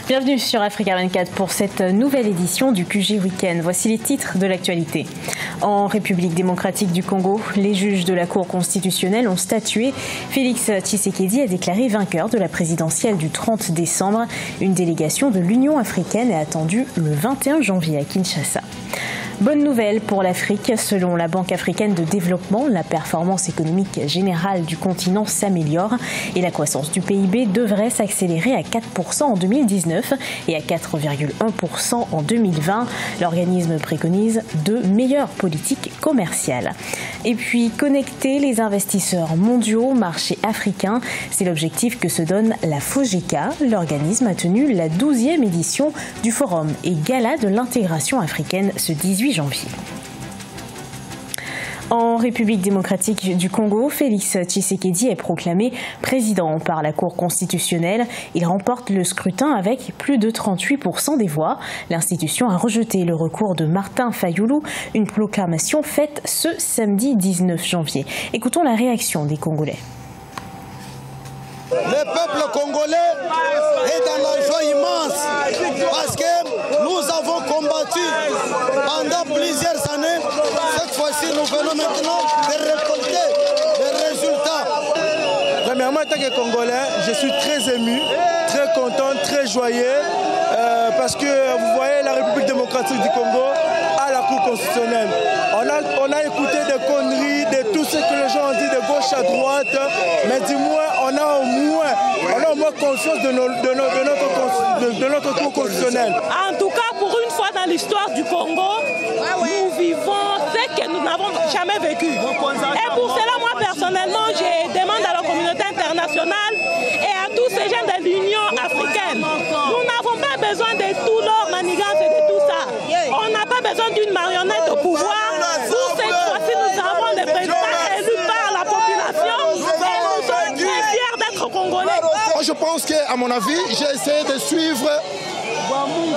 Bienvenue sur Africa 24 pour cette nouvelle édition du QG Week-end. Voici les titres de l'actualité. En République démocratique du Congo, les juges de la Cour constitutionnelle ont statué. Félix Tshisekedi a déclaré vainqueur de la présidentielle du 30 décembre. Une délégation de l'Union africaine est attendue le 21 janvier à Kinshasa. Bonne nouvelle pour l'Afrique. Selon la Banque africaine de développement, la performance économique générale du continent s'améliore et la croissance du PIB devrait s'accélérer à 4% en 2019 et à 4,1% en 2020. L'organisme préconise de meilleures politiques commerciales. Et puis, connecter les investisseurs mondiaux au marché africain, c'est l'objectif que se donne la FOGECA. L'organisme a tenu la 12e édition du Forum et Gala de l'intégration africaine ce 18 janvier. En République démocratique du Congo, Félix Tshisekedi est proclamé président par la Cour constitutionnelle. Il remporte le scrutin avec plus de 38% des voix. L'institution a rejeté le recours de Martin Fayoulou, une proclamation faite ce samedi 19 janvier. Écoutons la réaction des Congolais. Le peuple congolais est dans la joie immense parce que nous avons combattu pendant plusieurs années. Cette fois-ci, nous venons maintenant de récolter les résultats. Premièrement, en tant que Congolais, je suis très ému, très content, très joyeux parce que vous voyez la République démocratique du Congo à la Cour constitutionnelle. On a écouté des conneries, de tout ce que les gens ont dit de gauche à droite, mais du moins, on a au moins conscience de notre Cour constitutionnelle. En tout cas, pour une fois dans l'histoire du Congo, nous vivons ce que nous n'avons jamais vécu. Et pour cela, moi personnellement, je demande à la communauté internationale et à tous ces gens de l'Union africaine, nous n'avons pas besoin de tout leur manigance et de tout ça. On n'a pas besoin d'une marionnette au pouvoir. Pour cette fois-ci, nous avons des présidents élus par la population et nous sommes très fiers d'être Congolais. Moi, je pense qu'à mon avis, j'ai essayé de suivre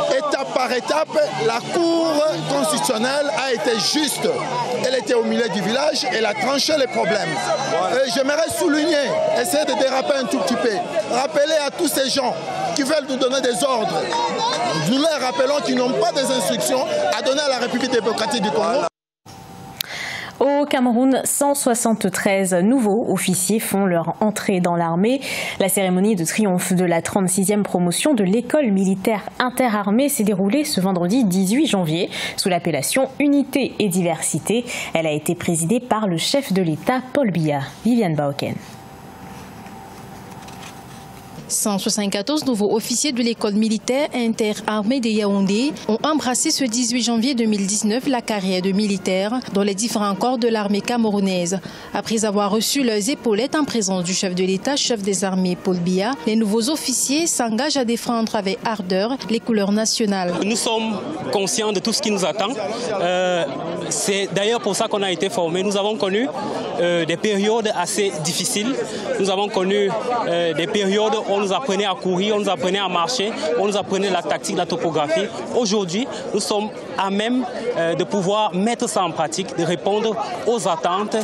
étape par étape. La Cour constitutionnelle a été juste. Elle était au milieu du village, elle a tranché les problèmes. J'aimerais souligner, essayer de déraper un tout petit peu, rappeler à tous ces gens qui veulent nous donner des ordres. Nous leur rappelons qu'ils n'ont pas des instructions à donner à la République démocratique du Congo. Au Cameroun, 173 nouveaux officiers font leur entrée dans l'armée. La cérémonie de triomphe de la 36e promotion de l'école militaire interarmée s'est déroulée ce vendredi 18 janvier sous l'appellation Unité et Diversité. Elle a été présidée par le chef de l'État, Paul Biya. Viviane Baoken. 174 nouveaux officiers de l'école militaire interarmée de Yaoundé ont embrassé ce 18 janvier 2019 la carrière de militaire dans les différents corps de l'armée camerounaise. Après avoir reçu leurs épaulettes en présence du chef de l'État, chef des armées Paul Biya, les nouveaux officiers s'engagent à défendre avec ardeur les couleurs nationales. Nous sommes conscients de tout ce qui nous attend. C'est d'ailleurs pour ça qu'on a été formés. Nous avons connu des périodes assez difficiles. Nous avons connu des périodes où on nous apprenait à courir, on nous apprenait à marcher, on nous apprenait la tactique, la topographie. Aujourd'hui, nous sommes à même de pouvoir mettre ça en pratique, de répondre aux attentes,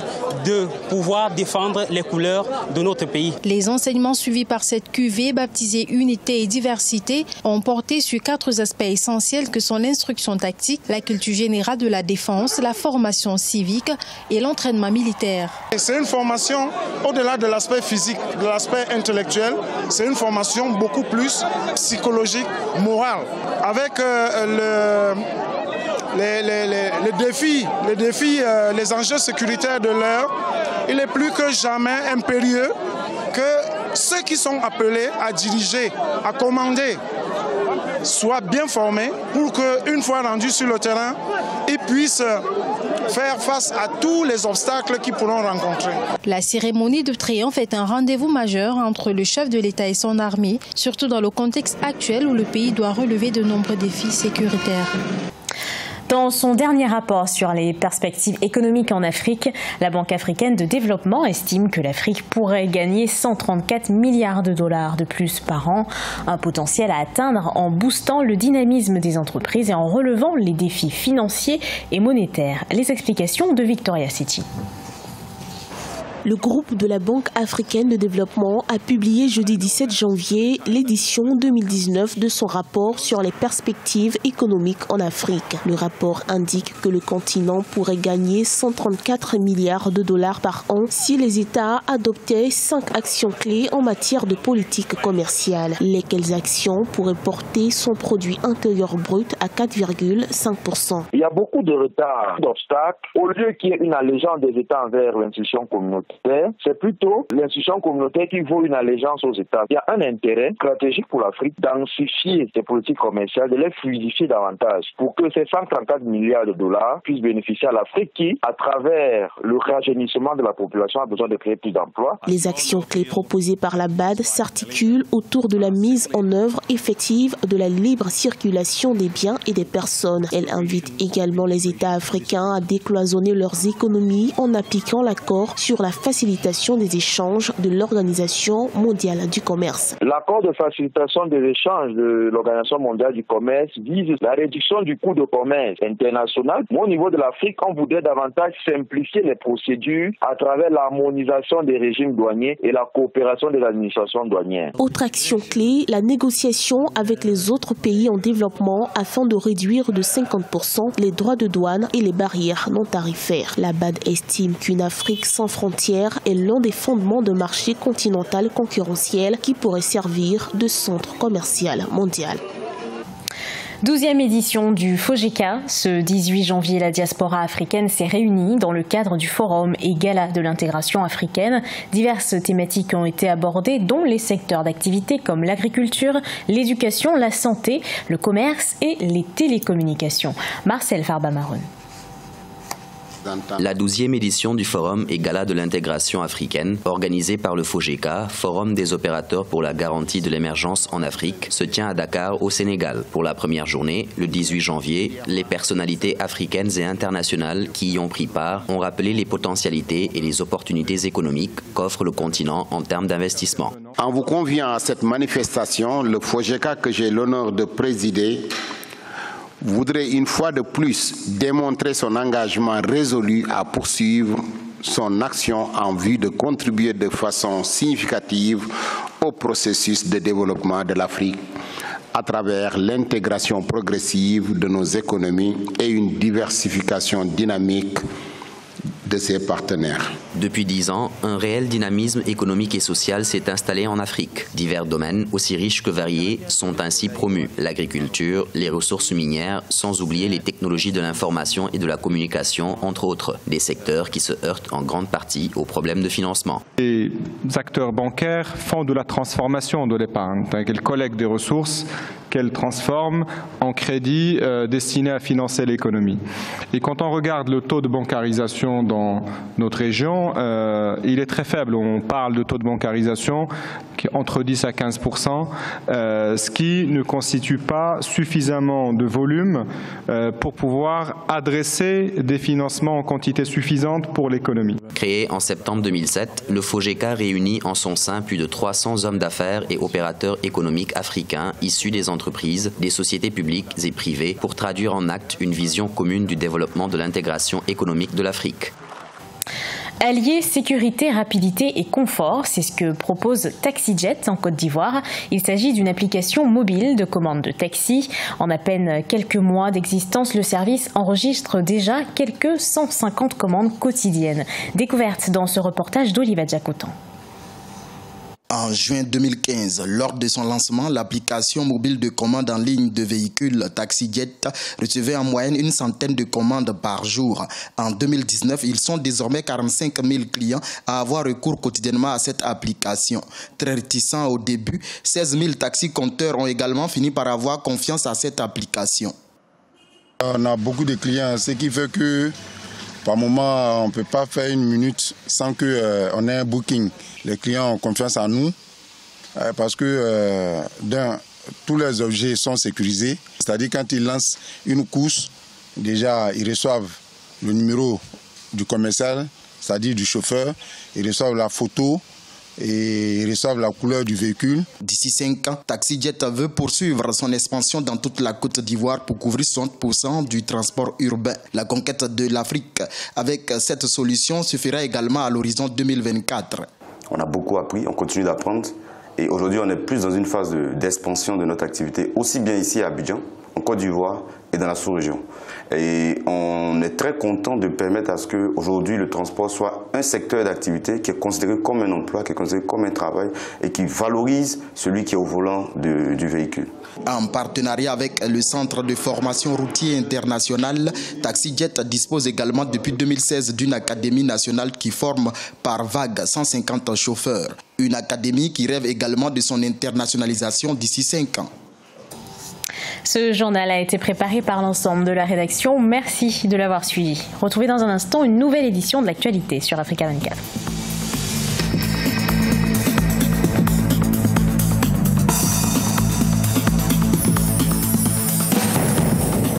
de pouvoir défendre les couleurs de notre pays. Les enseignements suivis par cette cuvée, baptisée Unité et Diversité, ont porté sur 4 aspects essentiels que sont l'instruction tactique, la culture générale de la défense, la formation civique et l'entraînement militaire. C'est une formation au-delà de l'aspect physique, de l'aspect intellectuel. C'est une formation beaucoup plus psychologique, morale, avec les défis, les enjeux sécuritaires de l'heure. Il est plus que jamais impérieux que ceux qui sont appelés à diriger, à commander, soient bien formés pour qu'une fois rendus sur le terrain, ils puissent faire face à tous les obstacles qu'ils pourront rencontrer. La cérémonie de triomphe est un rendez-vous majeur entre le chef de l'État et son armée, surtout dans le contexte actuel où le pays doit relever de nombreux défis sécuritaires. Dans son dernier rapport sur les perspectives économiques en Afrique, la Banque africaine de développement estime que l'Afrique pourrait gagner 134 milliards de dollars de plus par an, un potentiel à atteindre en boostant le dynamisme des entreprises et en relevant les défis financiers et monétaires. Les explications de Victoria City. Le groupe de la Banque africaine de développement a publié jeudi 17 janvier l'édition 2019 de son rapport sur les perspectives économiques en Afrique. Le rapport indique que le continent pourrait gagner 134 milliards de dollars par an si les États adoptaient 5 actions clés en matière de politique commerciale. Lesquelles actions pourraient porter son produit intérieur brut à 4,5%. Il y a beaucoup de retard, d'obstacles. Au lieu qu'il y ait une allégeance des États envers l'institution communautaire, c'est plutôt l'institution communautaire qui vaut une allégeance aux États. Il y a un intérêt stratégique pour l'Afrique densifier ses politiques commerciales, de les fluidifier davantage pour que ces 134 milliards de dollars puissent bénéficier à l'Afrique qui, à travers le rajeunissement de la population, a besoin de créer plus d'emplois. Les actions clés proposées par la BAD s'articulent autour de la mise en œuvre effective de la libre circulation des biens et des personnes. Elle invite également les États africains à décloisonner leurs économies en appliquant l'accord sur la facilitation des échanges de l'Organisation mondiale du commerce. L'accord de facilitation des échanges de l'Organisation mondiale du commerce vise la réduction du coût de commerce international. Mais au niveau de l'Afrique, on voudrait davantage simplifier les procédures à travers l'harmonisation des régimes douaniers et la coopération des administrations douanières. Autre action clé, la négociation avec les autres pays en développement afin de réduire de 50% les droits de douane et les barrières non tarifaires. La BAD estime qu'une Afrique sans frontières est l'un des fondements de marché continental concurrentiel qui pourrait servir de centre commercial mondial. 12e édition du FOGECA. Ce 18 janvier, la diaspora africaine s'est réunie dans le cadre du forum et gala de l'intégration africaine. Diverses thématiques ont été abordées, dont les secteurs d'activité comme l'agriculture, l'éducation, la santé, le commerce et les télécommunications. Marcel Farba-Maron. La 12e édition du Forum et Gala de l'intégration africaine, organisée par le FOGECA, Forum des opérateurs pour la garantie de l'émergence en Afrique, se tient à Dakar, au Sénégal. Pour la première journée, le 18 janvier, les personnalités africaines et internationales qui y ont pris part ont rappelé les potentialités et les opportunités économiques qu'offre le continent en termes d'investissement. En vous conviant à cette manifestation, le FOGECA que j'ai l'honneur de présider voudrait une fois de plus démontrer son engagement résolu à poursuivre son action en vue de contribuer de façon significative au processus de développement de l'Afrique à travers l'intégration progressive de nos économies et une diversification dynamique de ses partenaires. Depuis 10 ans, un réel dynamisme économique et social s'est installé en Afrique. Divers domaines, aussi riches que variés, sont ainsi promus. L'agriculture, les ressources minières, sans oublier les technologies de l'information et de la communication, entre autres. Des secteurs qui se heurtent en grande partie aux problèmes de financement. Les acteurs bancaires font de la transformation de l'épargne, qu'elles collectent des ressources, qu'elles transforment en crédits destinés à financer l'économie. Et quand on regarde le taux de bancarisation dans notre région, il est très faible. On parle de taux de bancarisation qui est entre 10 à 15%, ce qui ne constitue pas suffisamment de volume pour pouvoir adresser des financements en quantité suffisante pour l'économie. Créé en septembre 2007, le FOGECA réunit en son sein plus de 300 hommes d'affaires et opérateurs économiques africains issus des entreprises, des sociétés publiques et privées pour traduire en actes une vision commune du développement de l'intégration économique de l'Afrique. Allier sécurité, rapidité et confort, c'est ce que propose TaxiJet en Côte d'Ivoire. Il s'agit d'une application mobile de commande de taxi. En à peine quelques mois d'existence, le service enregistre déjà quelques 150 commandes quotidiennes. Découverte dans ce reportage d'Oliva Diacotan. En juin 2015, lors de son lancement, l'application mobile de commande en ligne de véhicules TaxiJet recevait en moyenne une centaine de commandes par jour. En 2019, ils sont désormais 45 000 clients à avoir recours quotidiennement à cette application. Très réticents au début, 16 000 taxi-compteurs ont également fini par avoir confiance à cette application. On a beaucoup de clients, ce qui fait que par moment, on ne peut pas faire une minute sans qu'on ait un booking. Les clients ont confiance en nous parce que tous les objets sont sécurisés. C'est-à-dire quand ils lancent une course, déjà ils reçoivent le numéro du commercial, c'est-à-dire du chauffeur, ils reçoivent la photo et ils reçoivent la couleur du véhicule. D'ici 5 ans, TaxiJet veut poursuivre son expansion dans toute la Côte d'Ivoire pour couvrir 60% du transport urbain. La conquête de l'Afrique avec cette solution se fera également à l'horizon 2024. On a beaucoup appris, on continue d'apprendre et aujourd'hui on est plus dans une phase d'expansion de notre activité, aussi bien ici à Abidjan, en Côte d'Ivoire et dans la sous-région. Et on est très content de permettre à ce qu'aujourd'hui le transport soit un secteur d'activité qui est considéré comme un emploi, qui est considéré comme un travail et qui valorise celui qui est au volant du véhicule. En partenariat avec le Centre de formation routier international, TaxiJet dispose également depuis 2016 d'une académie nationale qui forme par vague 150 chauffeurs. Une académie qui rêve également de son internationalisation d'ici 5 ans. Ce journal a été préparé par l'ensemble de la rédaction. Merci de l'avoir suivi. Retrouvez dans un instant une nouvelle édition de l'actualité sur Africa 24.